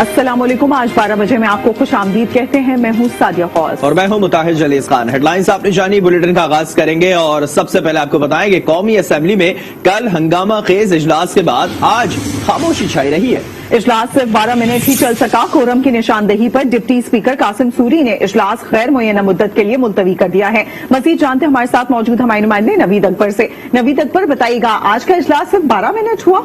अस्सलाम वालेकुम। आज 12 बजे में आपको खुश आमदीद कहते हैं। मैं हूँ सादिया खौस और मैं हूँ मुताहिर जलीस खान। हेडलाइंस आपने जानी, बुलेटिन का आगाज करेंगे और सबसे पहले आपको बताएं कि कौमी असेंबली में कल हंगामा खेज इजलास के बाद आज खामोशी छाई रही है। इजलास सिर्फ 12 मिनट ही चल सका। कोरम की निशानदेही पर डिप्टी स्पीकर कासिम सूरी ने इजलास गैर मुय्यना मुद्दत के लिए मुलतवी कर दिया है। मजीद जानते हमारे साथ मौजूद हमारे नुमाइंदे नवीद अकबर से। नवीद अकबर, बताइएगा आज का इजलास सिर्फ 12 मिनट हुआ?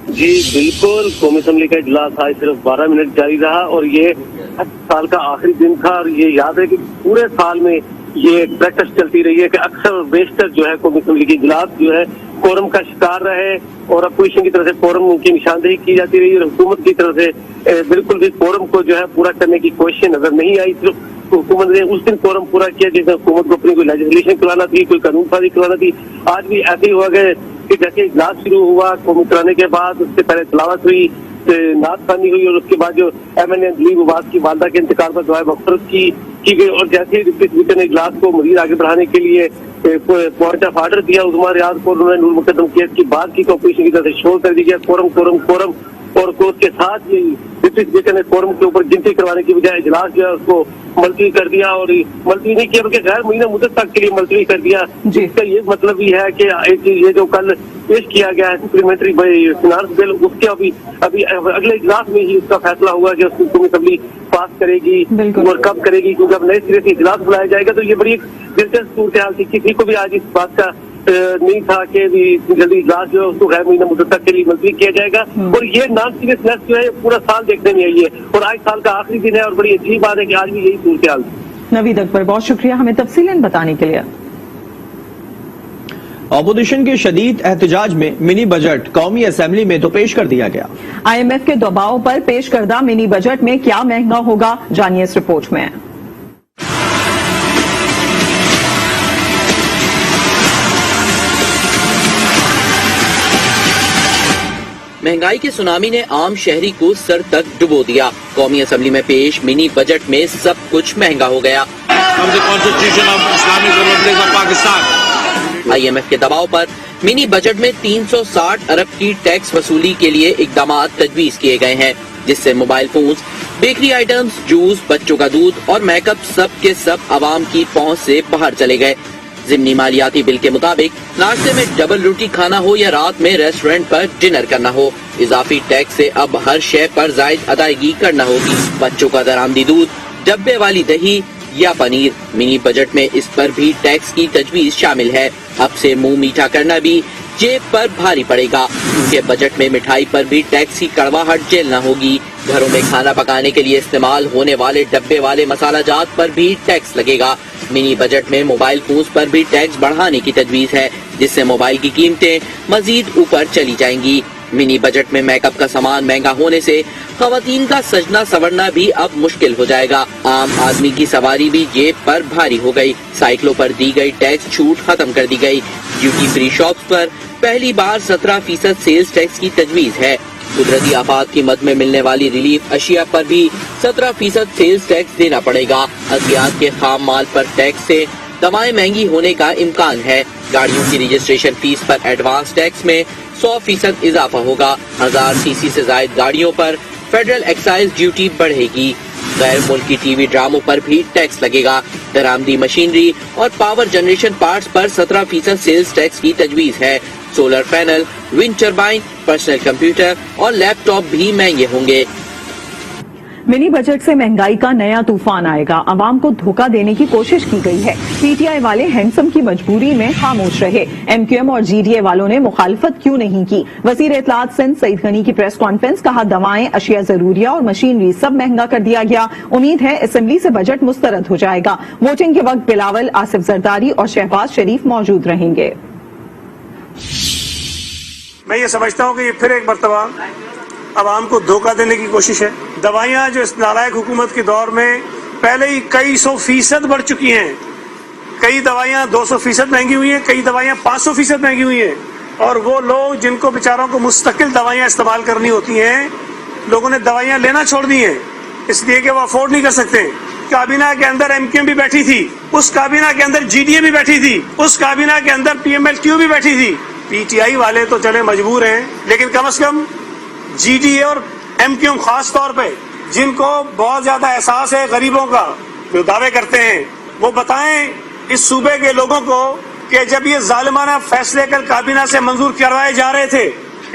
जी बिल्कुल, कौमी असेंबली का इजलास आज सिर्फ 12 मिनट जारी रहा और ये साल का आखिरी दिन था। और ये याद है कि पूरे साल में ये प्रैक्टिस चलती रही है कि अक्सर बेशतर जो है कौमी असेंबली के इजलास जो है कोरम का शिकार रहे और अपोजिशन की तरफ से कोरम की निशानदेही की जाती रही और हुकूमत की तरफ से बिल्कुल भी कोरम को जो है पूरा करने की कोशिश नजर नहीं आई। सिर्फ हुकूमत ने उस दिन कोरम पूरा किया जिसमें हुकूमत को अपनी कोई लेजिस्लेशन कराना थी, कोई कानून साजी कराना थी। आज भी ऐसे ही हुआ गए कि जैसे इजलास शुरू हुआ, कौमी कराने के बाद उससे पहले तलावत हुई, नात खानी हुई और उसके बाद जो MNA दिलीप अब्बास की वालदा के इंतकाल पर दुआए मग़फ़िरत की गई और जैसे ही डिप्टी स्पीकर ने इजलास को मज़ीद आगे बढ़ाने के लिए पॉइंट ऑफ आर्डर दिया, उस्मा रियाज को उन्होंने नूर मुक़द्दम केस की बात की, ऑपोजिशन की तरफ से शोर कर दिया कोरम और उसके साथ ही डिप्टी स्पीकर ने कोरम के ऊपर गिनती करवाने की बजाय इजलास जो है उसको मुलतवी कर दिया और मुलतवी नहीं किया बल्कि गैर मुय्यना मुद्दत तक के लिए मुलतवी कर दिया। जिसका ये मतलब भी है कि ये जो कल पेश किया गया है सप्लीमेंट्री फाइनेंस बिल, उसके अभी अगले इजलास में ही उसका फैसला हुआ कि उसकी कौमी असेंबली पास करेगी और कब करेगी, क्योंकि अब नए सिरे से इजलास बुलाया जाएगा। तो ये बड़ी दिलचस्प सूरत हाल थी। किसी को भी आज इस बात का नहीं था कि जल्दी इजलास जो है उसको गैर मुय्यना मुद्दत तक के लिए मुलतवी किया जाएगा और ये नॉन सीरियसनेस जो है पूरा साल देखने में आई है और आज साल का आखिरी दिन है और बड़ी अजीब बात है कि आज भी यही सूरत हाल थी। नवीद अकबर, बहुत शुक्रिया हमें तफसीलन बताने के लिए। ऑपोजिशन के शदीद एहतजाज में मिनी बजट कौमी असेंबली में तो पेश कर दिया गया। IMF के दबाव पर पेश करदा मिनी बजट में क्या महंगा होगा, जानिए इस रिपोर्ट में। महंगाई के सुनामी ने आम शहरी को सर तक डुबो दिया। कौमी असेंबली में पेश मिनी बजट में सब कुछ महंगा हो गया। IMF के दबाव पर मिनी बजट में 360 अरब की टैक्स वसूली के लिए इकदाम तजवीज किए गए हैं, जिससे mobile phone, bakery items, juice, बच्चों का दूध और मेकअप सब के सब आवाम की पहुंच से बाहर चले गए। ज़िमनी मालियाती बिल के मुताबिक नाश्ते में डबल रोटी खाना हो या रात में रेस्टोरेंट पर डिनर करना हो, इजाफी टैक्स से अब हर शय पर जायद अदायगी करना होगी। बच्चों का दरामदी दूध, डब्बे वाली दही या पनीर, मिनी बजट में इस पर भी टैक्स की तजवीज शामिल है। अब से मुंह मीठा करना भी जेब पर भारी पड़ेगा, क्योंकि बजट में मिठाई पर भी टैक्स की कड़वाहट झेलना होगी। घरों में खाना पकाने के लिए इस्तेमाल होने वाले डब्बे वाले मसाला जात पर भी टैक्स लगेगा। मिनी बजट में मोबाइल फोन्स पर भी टैक्स बढ़ाने की तजवीज है, जिससे मोबाइल की कीमतें मजीद ऊपर चली जाएंगी। मिनी बजट में मेकअप का सामान महंगा होने से खवातीन का सजना संवरना भी अब मुश्किल हो जाएगा। आम आदमी की सवारी भी जेब पर भारी हो गई। साइकिलों पर दी गई टैक्स छूट खत्म कर दी गई। ड्यूटी फ्री शॉप्स पर पहली बार 17% सेल्स टैक्स की तजवीज है। कुदरती आफात की मद में मिलने वाली रिलीफ अशिया पर भी 17% सेल्स टैक्स देना पड़ेगा। अद्वियात के खाम माल पर टैक्स से दवाएं महंगी होने का इम्कान है। गाड़ियों की रजिस्ट्रेशन फीस पर एडवांस टैक्स में 100% इजाफा होगा। 1000 सीसी से जायद गाड़ियों पर फेडरल एक्साइज ड्यूटी बढ़ेगी। गैर मुल्की टीवी ड्रामों पर भी टैक्स लगेगा। दरामदी मशीनरी और पावर जनरेशन पार्ट्स पर 17% सेल्स टैक्स की तजवीज है। Solar panel, wind turbine, personal computer और लैपटॉप भी महंगे होंगे। मिनी बजट से महंगाई का नया तूफान आएगा। आवाम को धोखा देने की कोशिश की गई है। PTI वाले हैंडसम की मजबूरी में खामोश रहे। MQM और GDA वालों ने मुखालफत क्यों नहीं की? वजीर इत्तलात सिंध सईद गनी की प्रेस कॉन्फ्रेंस, कहा दवाएं, अशिया जरूरिया और मशीनरी सब महंगा कर दिया गया। उम्मीद है असेंबली से बजट मुस्तरद हो जाएगा। वोटिंग के वक्त बिलावल, आसिफ जरदारी और शहबाज शरीफ मौजूद रहेंगे। मैं ये समझता हूँ कि ये फिर एक मर्तबा आवाम को धोखा देने की कोशिश है। दवाइयाँ जो इस नालायक हुकूमत के दौर में पहले ही कई 100% बढ़ चुकी हैं। कई दवाइयाँ 200% महंगी हुई हैं, कई दवाइयाँ 500% महंगी हुई हैं। और वो लोग जिनको बेचारों को मुस्तकिल दवाइयाँ इस्तेमाल करनी होती हैं, लोगों ने दवाइयाँ लेना छोड़ दी हैं इसलिए कि वो अफोर्ड नहीं कर सकते। काबीना के अंदर MQM भी बैठी थी, उस काबीना के अंदर GDA भी बैठी थी, उस काबीना के अंदर PMLQ भी बैठी थी। PTI वाले तो चले मजबूर हैं, लेकिन कम से कम GDA और एमक्यूएम खास तौर पे जिनको बहुत ज्यादा एहसास है गरीबों का, जो दावे करते हैं, वो बताएं इस सूबे के लोगों को कि जब ये जालिमाना फैसले कल काबीना से मंजूर करवाए जा रहे थे,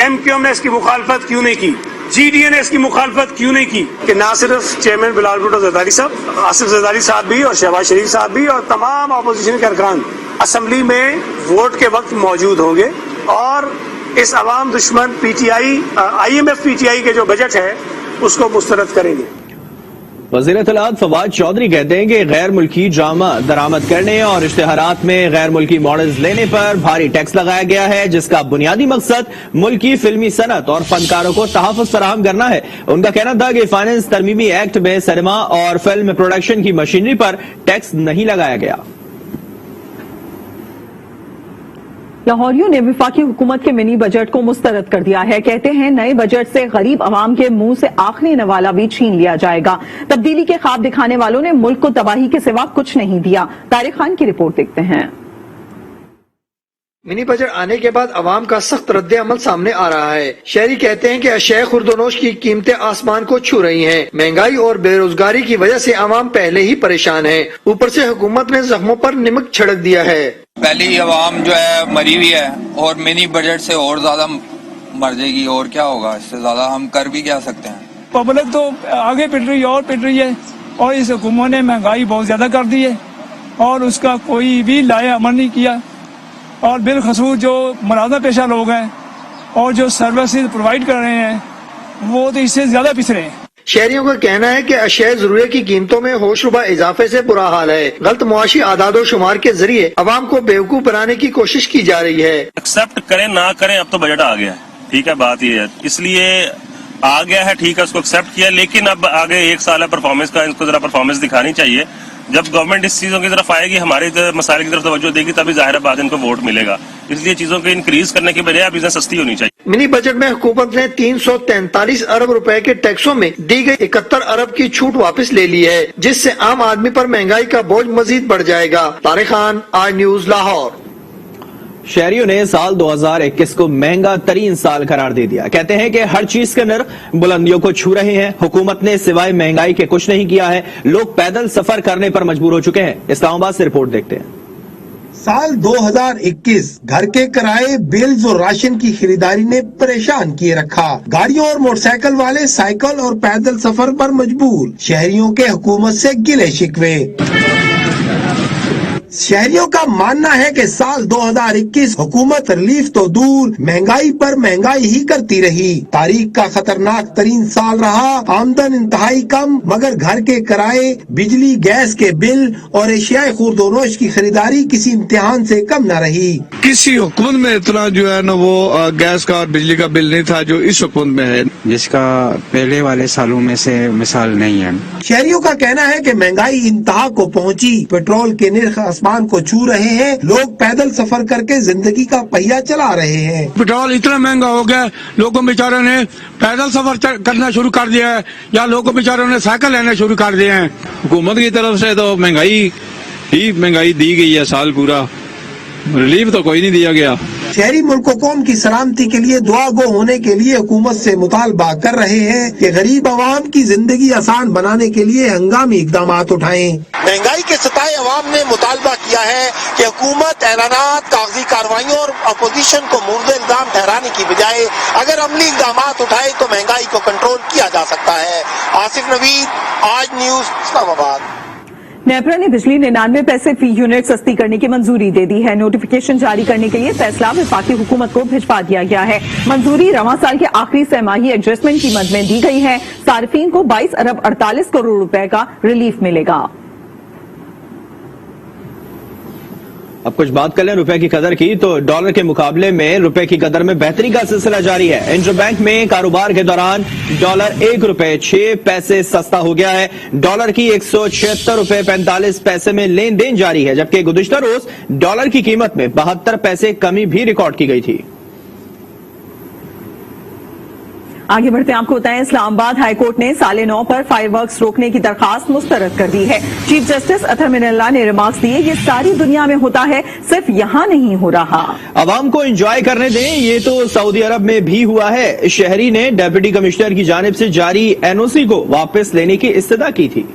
एमक्यूएम ने इसकी मुखालफत क्यों नहीं की, जीडीए ने इसकी मुखालफत क्यों नहीं की? कि ना सिर्फ चेयरमैन बिलाल भुट्टो जरदारी साहब, आसिफ जरदारी साहब भी और शहबाज शरीफ साहब भी और तमाम अपोजिशन के अरकान असम्बली में वोट के वक्त मौजूद होंगे और इस अवाम दुश्मन पीटीआई IMF PTI के जो बजट है उसको मुस्तरद करेंगे। वज़ीर इत्तलात फवाद चौधरी कहते हैं कि गैर मुल्की ड्रामा दरामद करने और इश्तिहारात में गैर मुल्की मॉडल्स लेने पर भारी टैक्स लगाया गया है, जिसका बुनियादी मकसद मुल्की फिल्मी सनत और फनकारों को तहफ़्फ़ुज़ फराहम करना है। उनका कहना था कि फाइनेंस तरमीमी एक्ट में सिनेमा और फिल्म प्रोडक्शन की मशीनरी पर टैक्स नहीं लगाया गया। लाहौरियों ने वफाकी हुकूमत के मिनी बजट को मुस्तरद कर दिया है। कहते हैं नए बजट से गरीब अवाम के मुंह से आखिरी नवाला भी छीन लिया जाएगा। तब्दीली के ख्वाब दिखाने वालों ने मुल्क को तबाही के सिवा कुछ नहीं दिया। तारिक खान की रिपोर्ट देखते हैं। मिनी बजट आने के बाद अवाम का सख्त रद्द अमल सामने आ रहा है। शहरी कहते हैं कि अशय खुर्दोनोश की कीमतें आसमान को छू रही हैं। महंगाई और बेरोजगारी की वजह से अवाम पहले ही परेशान है, ऊपर से हुकूमत ने जख्मों पर नमक छिड़क दिया है। पहली अवाम जो है मरी हुई है और मिनी बजट से और ज्यादा मर जाएगी, और क्या होगा, इससे ज्यादा हम कर भी क्या सकते हैं। पब्लिक तो आगे पिट रही है और पिट रही है और इस हुकूमत ने महंगाई बहुत ज्यादा कर दी है और उसका कोई भी लाया अमल नहीं किया और बिलखसूस जो मुलाज़िम पेशा लोग हैं और जो सर्विसेज प्रोवाइड कर रहे हैं वो तो इससे ज्यादा पिछड़े हैं। शहरियों का कहना है कि अशय ज़रूरियत की कीमतों में होशरुबा इजाफे से बुरा हाल है। गलत मुआशी आदादो शुमार के जरिए अवाम को बेवकूफ बनाने की कोशिश की जा रही है। एक्सेप्ट करें ना करें, अब तो बजट आ गया है, ठीक है, बात ये है, इसलिए आ गया है, ठीक है, उसको एक्सेप्ट किया, लेकिन अब आगे 1 साल है परफॉर्मेंस का, इनको जरा परफॉर्मेंस दिखानी चाहिए। जब गवर्नमेंट इस चीजों की तरफ आएगी, हमारे मसाइल की तरफ तवज्जो देगी, तभी जाहिर बात इनको वोट मिलेगा। इसलिए चीजों को इंक्रीज करने की बजाय अब चीजें सस्ती होनी चाहिए। मिनी बजट में हुकूमत ने 343 अरब रुपए के टैक्सों में दी गई 71 अरब की छूट वापस ले ली है, जिससे आम आदमी पर महंगाई का बोझ मजीद बढ़ जाएगा। तारिक खान, आज न्यूज, लाहौर। शहरियों ने साल 2021 को महंगा तरीन साल करार दे दिया। कहते हैं कि हर चीज के नर्ख बुलंदियों को छू रहे हैं। हुकूमत ने सिवाय महंगाई के कुछ नहीं किया है। लोग पैदल सफर करने पर मजबूर हो चुके हैं। इस्लामाबाद से रिपोर्ट देखते हैं। साल 2021 घर के किराए, बिल्स और राशन की खरीदारी ने परेशान किए रखा। गाड़ियों और मोटरसाइकिल वाले साइकिल और पैदल सफर पर मजबूर। शहरियों के हुकूमत से गिले शिकवे। शहरियों का मानना है कि साल 2021 हुकूमत रिलीफ तो दूर महंगाई पर महंगाई ही करती रही। तारीख का खतरनाक तरीन साल रहा। आमदन इंतहाई कम, मगर घर के किराए, बिजली गैस के बिल और एशियाई खुर्दोनोश की खरीदारी किसी इम्तिहान से कम न रही। किसी हुकूमत में इतना जो है ना वो गैस का और बिजली का बिल नहीं था जो इस हुकूमत में है, जिसका पहले वाले सालों में से मिसाल नहीं है। शहरियों का कहना है कि महंगाई इंतहा को पहुंची। पेट्रोल के निर्ख आसमान को छू रहे हैं। लोग पैदल सफर करके जिंदगी का पहिया चला रहे हैं। पेट्रोल इतना महंगा हो गया, लोगों बेचारों ने पैदल सफर करना शुरू कर दिया है या लोगों बेचारों ने साइकिल लेना शुरू कर दिए हैं। हुकूमत की तरफ से तो महंगाई दी गई है, साल पूरा रिलीफ तो कोई नहीं दिया गया। शहरी मुल्क कौम की सलामती के लिए दुआ गो होने के लिए हुकूमत से मुतालबा कर रहे हैं कि गरीब आवाम की जिंदगी आसान बनाने के लिए हंगामी इकदाम उठाएं। महंगाई के सताए अवाम ने मुतालबा किया है कि हुकूमत ऐलानात, कागजी कार्रवाइयों और अपोजिशन को मुर्द इल्जाम ठहराने की बजाय अगर अमली इकदाम उठाए तो महंगाई को कंट्रोल किया जा सकता है। आसिफ नवीद, आज न्यूज, इस्लामाबाद। नेपरा ने बिजली 99 पैसे फी यूनिट सस्ती करने की मंजूरी दे दी है। नोटिफिकेशन जारी करने के लिए फैसला वफाकी हुकूमत को भिजवा दिया गया है। मंजूरी रवां साल के आखिरी सहमाही एडजस्टमेंट की मद में दी गई है। सार्फिन को 22 अरब 48 करोड़ रुपए का रिलीफ मिलेगा। अब कुछ बात कर लें रुपए की कदर की, तो डॉलर के मुकाबले में रुपए की कदर में बेहतरी का सिलसिला जारी है। इंटरबैंक में कारोबार के दौरान डॉलर 1 रुपए 6 पैसे सस्ता हो गया है। डॉलर की 176 रुपए 45 पैसे में लेन देन जारी है, जबकि गुज़िश्ता रोज डॉलर की कीमत में 72 पैसे कमी भी रिकॉर्ड की गई थी। आगे बढ़ते हैं, आपको बताएं इस्लामाबाद हाई कोर्ट ने 9:30 पर फायर वर्क्स रोकने की दरखास्त मुस्तरद कर दी है। चीफ जस्टिस अतर मिनल्ला ने रिमार्क्स दिए, ये सारी दुनिया में होता है, सिर्फ यहाँ नहीं हो रहा। आवाम को एंजॉय करने दें, ये तो सऊदी अरब में भी हुआ है। शहरी ने डेप्यूटी कमिश्नर की जानिब से जारी एनओसी को वापस लेने की इस्तदा की थी।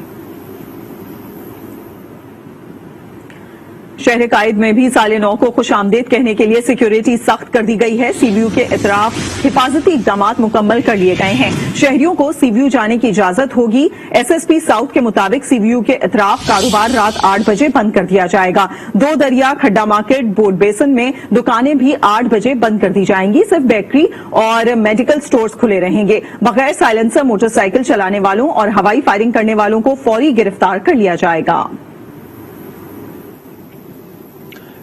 शहर कायद में भी 9:30 को खुशामदीद कहने के लिए सिक्योरिटी सख्त कर दी गई है। सीबीयू के इतराफ हिफाजती इकदाम मुकम्मल कर लिए गए हैं। शहरियों को सीबीयू जाने की इजाजत होगी। एसएसपी साउथ के मुताबिक सीबीयू के इतराफ कारोबार रात 8 बजे बंद कर दिया जाएगा। 2 दरिया, खड्डा मार्केट, बोर्ड बेसन में दुकानें भी 8 बजे बंद कर दी जाएंगी। सिर्फ बेकरी और मेडिकल स्टोर्स खुले रहेंगे। बगैर साइलेंसर मोटरसाइकिल चलाने वालों और हवाई फायरिंग करने वालों को फौरी गिरफ्तार कर लिया जाएगा।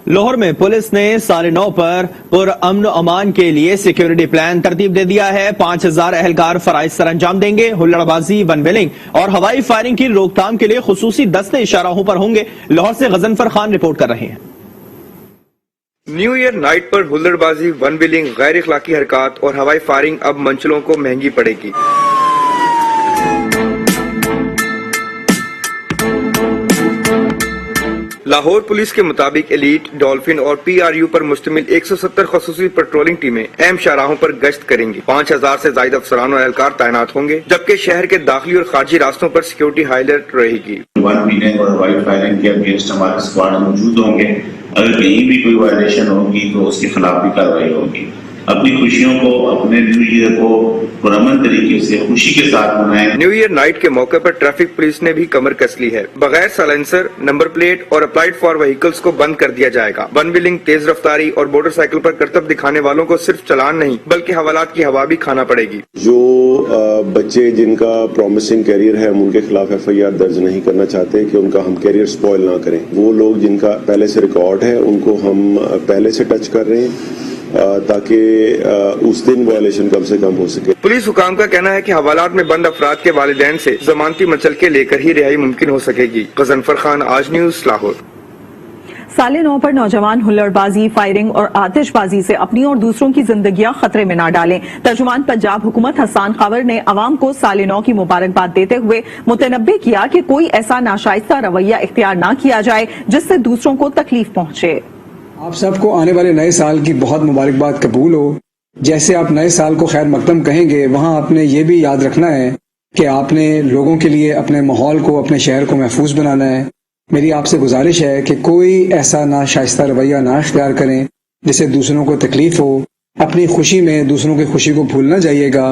लाहौर में पुलिस ने 9:30 पर पुरअमन अमान के लिए सिक्योरिटी प्लान तरतीब दे दिया है। 5000 एहलकार फराइज सर अंजाम देंगे। हुल्लड़बाजी, वन बिलिंग और हवाई फायरिंग की रोकथाम के लिए खुसूसी दस्ते इशाराहों पर होंगे। लाहौर से गजनफर खान रिपोर्ट कर रहे हैं। न्यू ईयर नाइट पर हुल्लड़बाजी, वन बिलिंग, गैर इखलाकी हरकत और हवाई फायरिंग अब मंचलों को महंगी पड़ेगी। लाहौर पुलिस के मुताबिक एलीट, डॉल्फिन और पीआरयू पर मुश्तमिल 170 खसूसी पेट्रोलिंग टीमें अहम शाहराहों पर गश्त करेंगी। 5000 से ज्यादा अफसरान और एहलकार तैनात होंगे, जबकि शहर के दाखिली और खारजी रास्तों पर सिक्योरिटी हाई अलर्ट रहेगी। वन बिलिंग और हवाई फायरिंग के अगेंस्ट हमारे स्क्वाड मौजूद होंगे। अगर कहीं भी कोई वायलेशन होगी तो उसके खिलाफ भी कार्रवाई होगी। अपनी खुशियों को, अपने न्यू ईयर को पुरअमन तरीके से खुशी के साथ मनाएं। न्यू ईयर नाइट के मौके पर ट्रैफिक पुलिस ने भी कमर कस ली है। बगैर साइलेंसर, नंबर प्लेट और अप्लाइड फॉर व्हीकल्स को बंद कर दिया जाएगा। वन बिलिंग, तेज रफ्तारी और मोटरसाइकिल पर करतब दिखाने वालों को सिर्फ चालान नहीं बल्कि हवालात की हवा भी खाना पड़ेगी। जो बच्चे जिनका प्रॉमिसिंग कैरियर है, हम उनके खिलाफ FIR दर्ज नहीं करना चाहते कि उनका हम कैरियर स्पॉइल ना करें। वो लोग जिनका पहले से रिकॉर्ड है उनको हम पहले से टच कर रहे हैं ताकि उस दिन वायलेशन कम से कम हो सके। पुलिस हुकाम का कहना है कि हवालात में बंद अफराद के वालिदैन से जमानती मुचलके लेकर ही रिहाई मुमकिन हो सकेगी। गजनफर खान, आज न्यूज, लाहौर। 9:30 पर नौजवान हुल्लड़बाजी, फायरिंग और आतिशबाजी से अपनी और दूसरों की जिंदगियां खतरे में न डालें। तर्जुमान पंजाब हुकूमत हसन खबर ने अवाम को 9:30 की मुबारकबाद देते हुए मुतनब्बे किया कि कोई ऐसा नाशाइस्ता रवैया इख्तियार न किया जाए जिससे दूसरों को तकलीफ पहुंचे। आप सबको आने वाले नए साल की बहुत मुबारकबाद कबूल हो। जैसे आप नए साल को खैर मकदम कहेंगे, वहाँ आपने ये भी याद रखना है कि आपने लोगों के लिए अपने माहौल को, अपने शहर को महफूज बनाना है। मेरी आपसे गुजारिश है कि कोई ऐसा नाशाइस्ता रवैया ना इख्तियार करें जिससे दूसरों को तकलीफ हो। अपनी खुशी में दूसरों की खुशी को भूलना जाइएगा।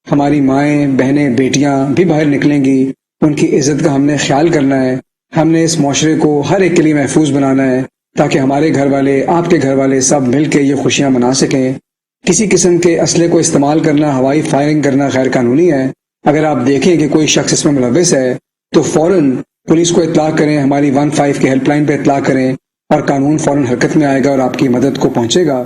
हमारी माएँ, बहनें, बेटियाँ भी बाहर निकलेंगी, उनकी इज्जत का हमने ख्याल करना है। हमने इस माशरे को हर एक के लिए महफूज बनाना है ताकि हमारे घर वाले, आपके घर वाले सब मिल के ये खुशियां मना सकें। किसी किस्म के असले को इस्तेमाल करना, हवाई फायरिंग करना गैर कानूनी है। अगर आप देखें कि कोई शख्स इसमें मुलव्विस है तो फौरन पुलिस को इत्तला करें, हमारी 15 के हेल्पलाइन पे इत्तला करें और कानून फौरन हरकत में आएगा और आपकी मदद को पहुंचेगा।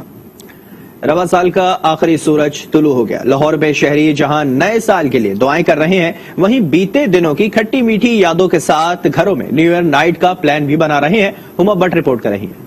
रवा साल का आखिरी सूरज तुलू हो गया। लाहौर में शहरी जहां नए साल के लिए दुआएं कर रहे हैं, वहीं बीते दिनों की खट्टी मीठी यादों के साथ घरों में न्यू ईयर नाइट का प्लान भी बना रहे हैं। हुमा भट्ट रिपोर्ट कर रही है।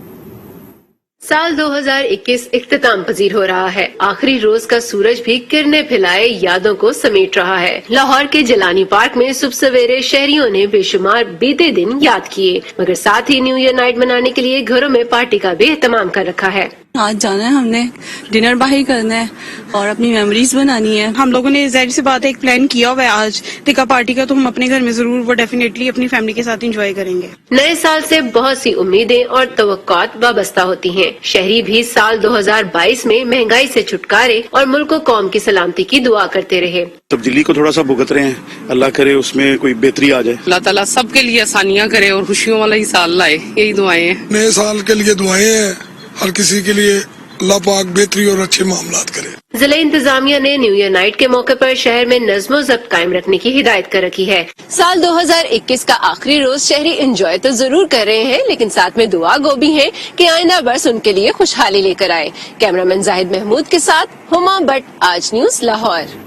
साल 2021 इख्तिताम पजीर हो रहा है। आखिरी रोज का सूरज भी किरणें फैलाए यादों को समेट रहा है। लाहौर के जिलानी पार्क में सुबह सवेरे शहरियों ने बेशुमार बीते दिन याद किए, मगर साथ ही न्यू ईयर नाइट मनाने के लिए घरों में पार्टी का भी एहतमाम कर रखा है। आज जाना है, हमने डिनर बाहर करना है और अपनी मेमोरीज बनानी है। हम लोगों ने जाहिर सी बात है एक प्लान किया हुआ है आज टिक्का पार्टी का, तो हम अपने घर में जरूर वो डेफिनेटली अपनी फैमिली के साथ एंजॉय करेंगे। नए साल से बहुत सी उम्मीदें और तवक्कुआत वाबस्ता होती हैं। शहरी भी साल 2022 में महंगाई से छुटकारे और मुल्क कौम की सलामती की दुआ करते रहे। तब्दीली को थोड़ा सा भुगत रहे हैं, अल्लाह करे उसमें कोई बेहतरी आ जाए। अल्लाह ताला सबके लिए आसानियां करे और खुशियों वाला ही साल लाए, यही दुआएं हैं। नए साल के लिए दुआएं हैं, हर किसी के लिए अल्लाह पाक बेहतरी और अच्छे मामलात करे। जिला इंतजामिया ने न्यू ईयर नाइट के मौके पर शहर में नज़्म ज़ब्त कायम रखने की हिदायत कर रखी है। साल 2021 का आखिरी रोज शहरी एंजॉय तो जरूर कर रहे हैं, लेकिन साथ में दुआ गो भी है कि आइंदा बरस उनके लिए खुशहाली लेकर आए। कैमरामैन जाहिद महमूद के साथ हुमा भट्ट, आज न्यूज, लाहौर।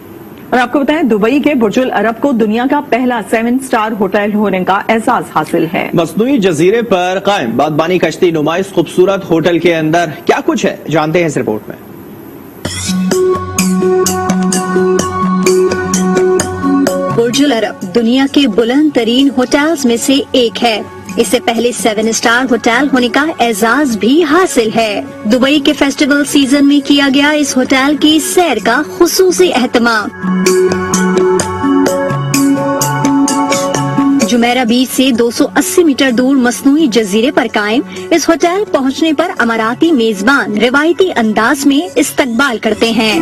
और आपको बताएं, दुबई के बुर्जुल अरब को दुनिया का पहला 7 स्टार होटल होने का एजाज हासिल है। मसनूई जजीरे पर कायम बागबानी कश्ती नुमा इस खूबसूरत होटल के अंदर क्या कुछ है, जानते हैं इस रिपोर्ट में। बुर्जुल अरब दुनिया के बुलंद तरीन होटल्स में से एक है। इससे पहले 7 स्टार होटल होने का एजाज भी हासिल है। दुबई के फेस्टिवल सीजन में किया गया इस होटल की सैर का खुसूसी एहतमाम। जुमेरा बीच से 280 मीटर दूर मसनूई जजीरे पर कायम इस होटल पहुंचने पर अमाराती मेजबान रिवायती अंदाज में इस्तकबाल करते हैं।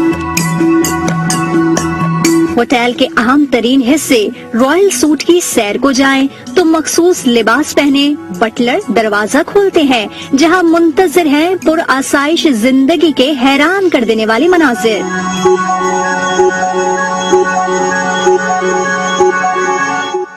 होटल के अहम तरीन हिस्से रॉयल सूट की सैर को जाएं तो मखसूस लिबास पहने बटलर दरवाजा खोलते हैं, जहां मुंतजर है पुरआसाइश जिंदगी के हैरान कर देने वाले मनाजिर।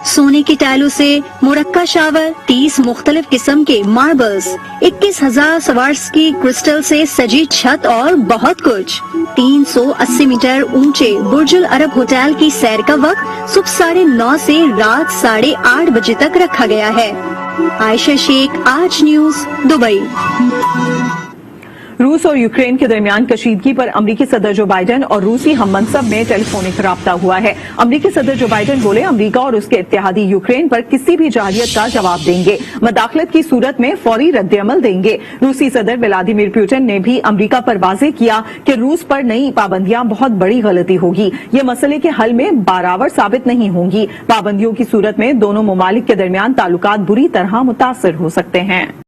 सोने की टाइलों से मुरक्का शावर, 30 मुख्तलिफ किस्म के मार्बल्स, 21,000 सवार्स की क्रिस्टल से सजी छत और बहुत कुछ। 380 मीटर ऊंचे बुर्जुल अरब होटल की सैर का वक्त सुबह 9:30 से रात 8:30 बजे तक रखा गया है। आयशा शेख, आज न्यूज, दुबई। रूस और यूक्रेन के दरमियान कशीदगी पर अमरीकी सदर जो बाइडेन और रूसी हममनसब में टेलीफोनिक राब्ता हुआ है। अमरीकी सदर जो बाइडेन बोले अमरीका और उसके इत्तेहादी यूक्रेन पर किसी भी जारहियत का जवाब देंगे, मदाखलत की सूरत में फौरी रद्द-ए-अमल देंगे। रूसी सदर व्लादिमीर पुतिन ने भी अमरीका पर वाज़ेह किया कि रूस पर नई पाबंदियां बहुत बड़ी गलती होगी, ये मसले के हल में बारावर साबित नहीं होंगी। पाबंदियों की सूरत में दोनों ममालिक के दरमियान ताल्लुकात बुरी तरह मुतासर हो सकते हैं।